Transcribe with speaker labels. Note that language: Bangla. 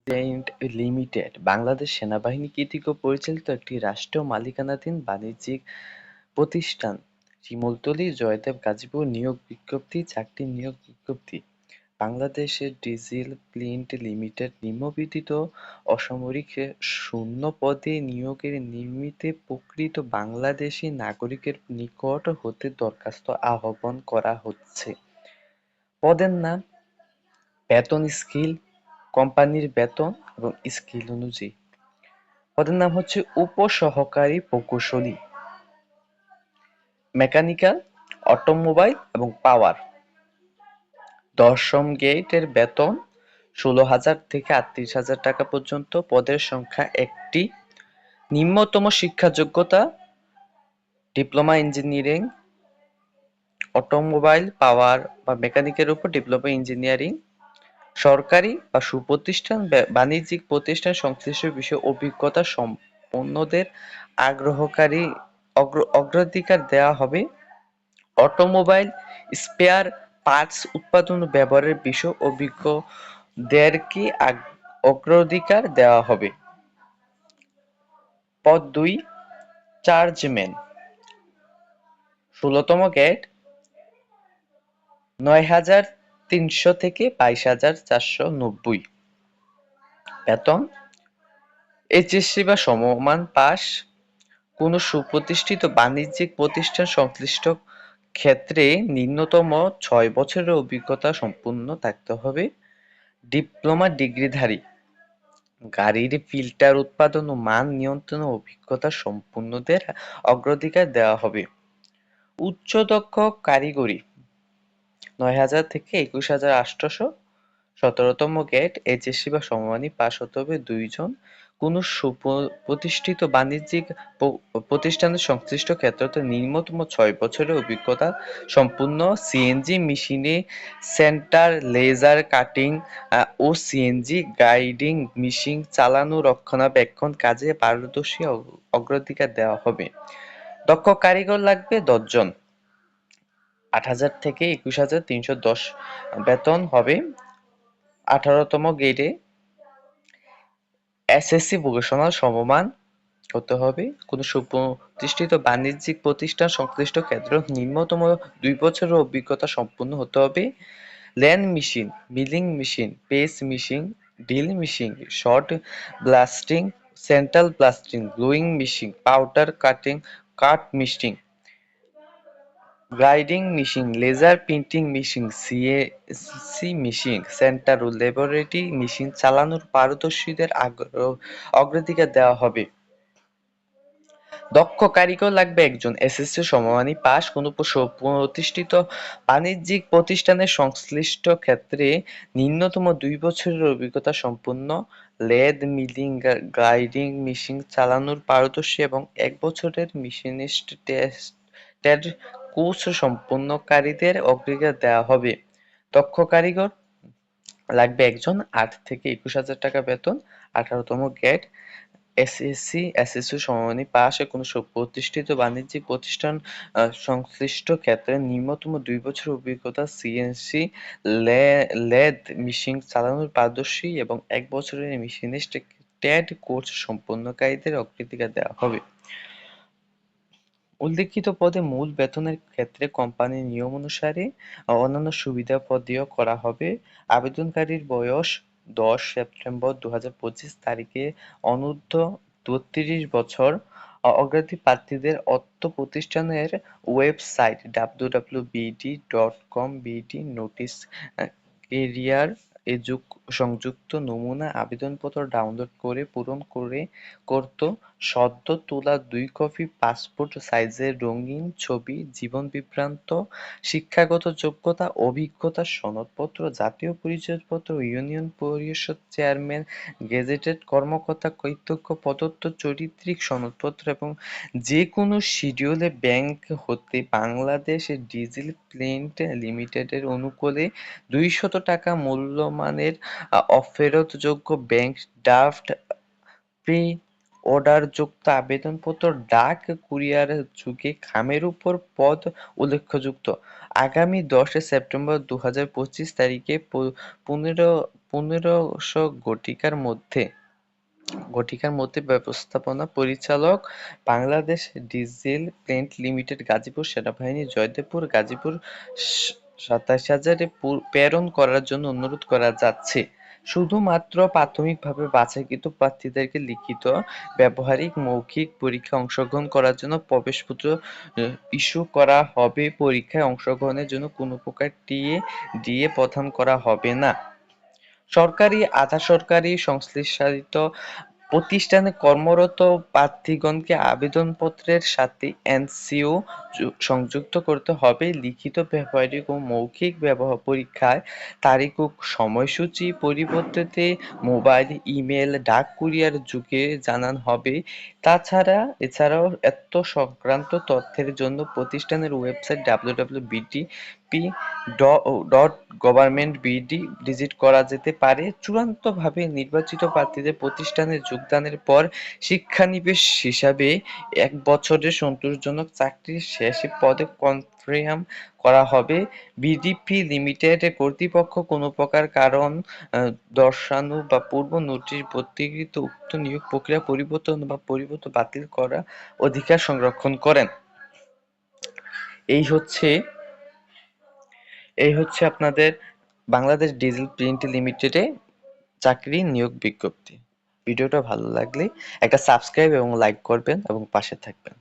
Speaker 1: প্লেন্ট লিমিটেড বাংলাদেশ সেনাবাহিনী কর্তৃক পরিচালিত একটি রাষ্ট্রীয় মালিকানাধীন বাণিজ্যিক প্রতিষ্ঠান। শিমুলতলী, জয়দেব, গাজীপুর। নিয়োগ বিজ্ঞপ্তি, চাকরি নিয়োগ বিজ্ঞপ্তি। বাংলাদেশের ডিজেল প্লেন্ট লিমিটেড নিম্নবর্ণিত অসামরিক শূন্য পদে নিয়োগের নিমিত্তে প্রকৃত বাংলাদেশী নাগরিকের নিকট হতে দরখাস্ত আহ্বান করা হচ্ছে। পদের নাম, বেতন স্কেল কোম্পানির বেতন এবং স্কেল অনুযায়ী। পদের নাম হচ্ছে উপসহকারী প্রকৌশলী, মেকানিক্যাল, অটোমোবাইল এবং পাওয়ার। ১০ম গ্রেডের বেতন ১৬,০০০ থেকে ৩৮,০০০ টাকা পর্যন্ত। পদের সংখ্যা ১টি। নিম্নতম শিক্ষা যোগ্যতা ডিপ্লোমা ইঞ্জিনিয়ারিং, অটোমোবাইল, পাওয়ার বা মেকানিকের উপর ডিপ্লোমা ইঞ্জিনিয়ারিং। সরকারি বা সুপ্রতিষ্ঠান, বাণিজ্যিক প্রতিষ্ঠান সংশ্লিষ্ট বিষয়ে অভিজ্ঞতা সম্পন্নদের অগ্রাধিকার দেওয়া হবে। অটোমোবাইল স্পেয়ার পার্টস উৎপাদন ও ব্যবহারের বিষয়ে অভিজ্ঞদেরকে অগ্রাধিকার দেওয়া হবে। পদ ২, চার্জম্যান। ১৬তম গ্রেড ৯,৩০০ থেকে ২২,৪৯০। বেতন এইচএসসি বা সমমান পাস। কোন সুপ্রতিষ্ঠিত বাণিজ্যিক প্রতিষ্ঠান সংশ্লিষ্ট ক্ষেত্রে ন্যূনতম ৬ বছরের অভিজ্ঞতা সম্পন্ন থাকতে হবে। ডিপ্লোমা ডিগ্রিধারী, গাড়ির ফিল্টার উৎপাদন ও মান নিয়ন্ত্রণে অভিজ্ঞতা সম্পন্নদের অগ্রাধিকার দেওয়া হবে। উচ্চদক্ষ কারিগরি ৯,০০০ থেকে ২১,৮০০। ১৭তম গ্রেড এইচএসসি বা সমমানই পাস হতে হবে ২ জন। কোন সুপ্রতিষ্ঠিত বাণিজ্যিক প্রতিষ্ঠানের সংশ্লিষ্ট ক্ষেত্রে নিম্নতম ৬ বছরের অভিজ্ঞতা সম্পন্ন। সিএনজি মেশিনে সেন্টার লেজার কাটিং ও সিএনজি গ্রাইন্ডিং মেশিন চালানো রক্ষণাবেক্ষণ কাজে পারদর্শী অগ্রাধিকার দেওয়া হবে। দক্ষ কারিগর লাগবে ১০ জন। ৮,০০০ থেকে ২১,৩১০ বেতন হবে। ১৮তম গ্রেডে এসএসসি ভোকেশনাল সমমান হতে হবে। কোন সুপ্রতিষ্ঠিত বাণিজ্যিক প্রতিষ্ঠান সংশ্লিষ্ট ক্ষেত্রে নিম্নতম ২ বছরের অভিজ্ঞতা সম্পন্ন হতে হবে। Land machine, milling machine, press machine, drill machine, shot blasting, central blasting, gluing machine, powder cutting, cut machine, grinding machine, laser printing machine, CNC machine, centre ও ল্যাবরেটরি মেশিন চালানোর পারদর্শীদের অগ্রাধিকার দেওয়া হবে। দক্ষ কারিগর লাগবে ১ জন। SSC সমমানই pass. কোন প্রতিষ্ঠিত বাণিজ্যিক প্রতিষ্ঠানের সংশ্লিষ্ট ক্ষেত্রে ন্যূনতম ২ বছরের অভিজ্ঞতা সম্পন্ন। লেদ, মিলিং, গ্রাইন্ডিং মেশিন চালানোর পারদর্শী এবং ১ বছরের মেশিনিস্ট ট্রেড কোর্স সম্পন্নকারীদের অগ্রাধিকার দেওয়া হবে। দক্ষ কারিগর লাগবে ১ জন। ৮ থেকে ২১,০০০ টাকা বেতন। ১৮তম গ্রেড এসএসসি সমমানই পাস। কোন প্রতিষ্ঠিত বাণিজ্যিক প্রতিষ্ঠান সংশ্লিষ্ট ক্ষেত্রে নিম্নতম ২ বছরের অভিজ্ঞতা। সিএনসি লেদ মেশিন চালানোর পারদর্শী এবং ১ বছরের মেশিনিস্ট ট্রেড কোর্স সম্পন্নকারীদের অগ্রাধিকার দেওয়া হবে। উল্লিখিত পদে মূল বেতনের ক্ষেত্রে কোম্পানির নিয়মানুসারে অন্যান্য সুবিধা প্রদান করা হবে। আবেদনকারীর বয়স ১০ সেপ্টেম্বর ২০২৫ তারিখে অনূর্ধ্ব ৩২ বছর। অগ্রাধী প্রার্থীদের অত্র প্রতিষ্ঠানের ওয়েবসাইট www.bd.com/bd নোটিশ ক্যারিয়ার এ সংযুক্ত নমুনা আবেদনপত্র ডাউনলোড করে পূরণ করত সদ্য তোলা ২ কপি পাসপোর্ট সাইজের রঙিন ছবি, জীবন বৃত্তান্ত, শিক্ষাগত যোগ্যতা, অভিজ্ঞতার সনদপত্র, জাতীয় পরিচয়পত্র, ইউনিয়ন পরিষদ চেয়ারম্যান, গেজেটেড কর্মকর্তা কর্তৃক প্রদত্ত চারিত্রিক সনদপত্র এবং যে কোনো শিডিউলে ব্যাংক হতে বাংলাদেশ ডিজেল প্লেন্ট লিমিটেডের অনুকূলে ২০০ টাকা মূল্যমানের অফেরতযোগ্য ব্যাংক ড্রাফট, প্রি-অর্ডারযুক্ত আবেদনপত্র, ডাক কুরিয়ার যোগে খামের উপর পদ উল্লেখযুক্ত। আগামী ১০ সেপ্টেম্বর ২০২৫ তারিখে 1500 ঘটিকার মধ্যে ব্যবস্থাপনা পরিচালক, Bangladesh diesel plant limited, Gazipur সেনাবাহিনী, জয়দেবপুর, গাজীপুর ২৭,০০০-এ প্রেরণ করার জন্য অনুরোধ করা যাচ্ছে। শুধুমাত্র প্রাথমিকভাবে বাছাইকৃত প্রার্থীদেরকে লিখিত, ব্যবহারিক, মৌখিক পরীক্ষায় অংশগ্রহণ করার জন্য প্রবেশপত্র ইস্যু করা হবে। পরীক্ষায় অংশগ্রহণের জন্য কোনো প্রকার ডিএ প্রদান করা হবে না। সরকারি, আধা-সরকারি, সংশ্লিষ্ট প্রতিষ্ঠানে কর্মরত প্রার্থীগণকে আবেদনপত্রের সাথে এনসিও সংযুক্ত করতে হবে। লিখিত, ব্যবহারিক ও মৌখিক পরীক্ষার তারিখ ও সময়সূচি পরিবর্তে মোবাইল, ইমেল, ডাক কুরিয়ার যোগে জানানো হবে। এছাড়াও সংক্রান্ত তথ্যের জন্য প্রতিষ্ঠানের ওয়েবসাইট www.bd.gov.bd ভিজিট করা যেতে পারে। চূড়ান্তভাবে নির্বাচিত প্রার্থীদের প্রতিষ্ঠানে যোগদানের পর শিক্ষানবিশ হিসাবে ১ বছরের সন্তোষজনক চাকরির শেষে পদে কনফার্ম করা হবে। বিডিপি লিমিটেড কর্তৃপক্ষ কোনো প্রকার কারণ দর্শানো বা পূর্ব নোটিশ ব্যতিরেকে উক্ত নিয়োগ প্রক্রিয়া পরিবর্তন বাতিল করার অধিকার সংরক্ষণ করেন। এই হচ্ছে আপনাদের বাংলাদেশ ডিজেল প্রিন্ট লিমিটেডে চাকরি নিয়োগ বিজ্ঞপ্তি। ভিডিওটা ভালো লাগলে একটা সাবস্ক্রাইব এবং লাইক করবেন এবং পাশে থাকবেন।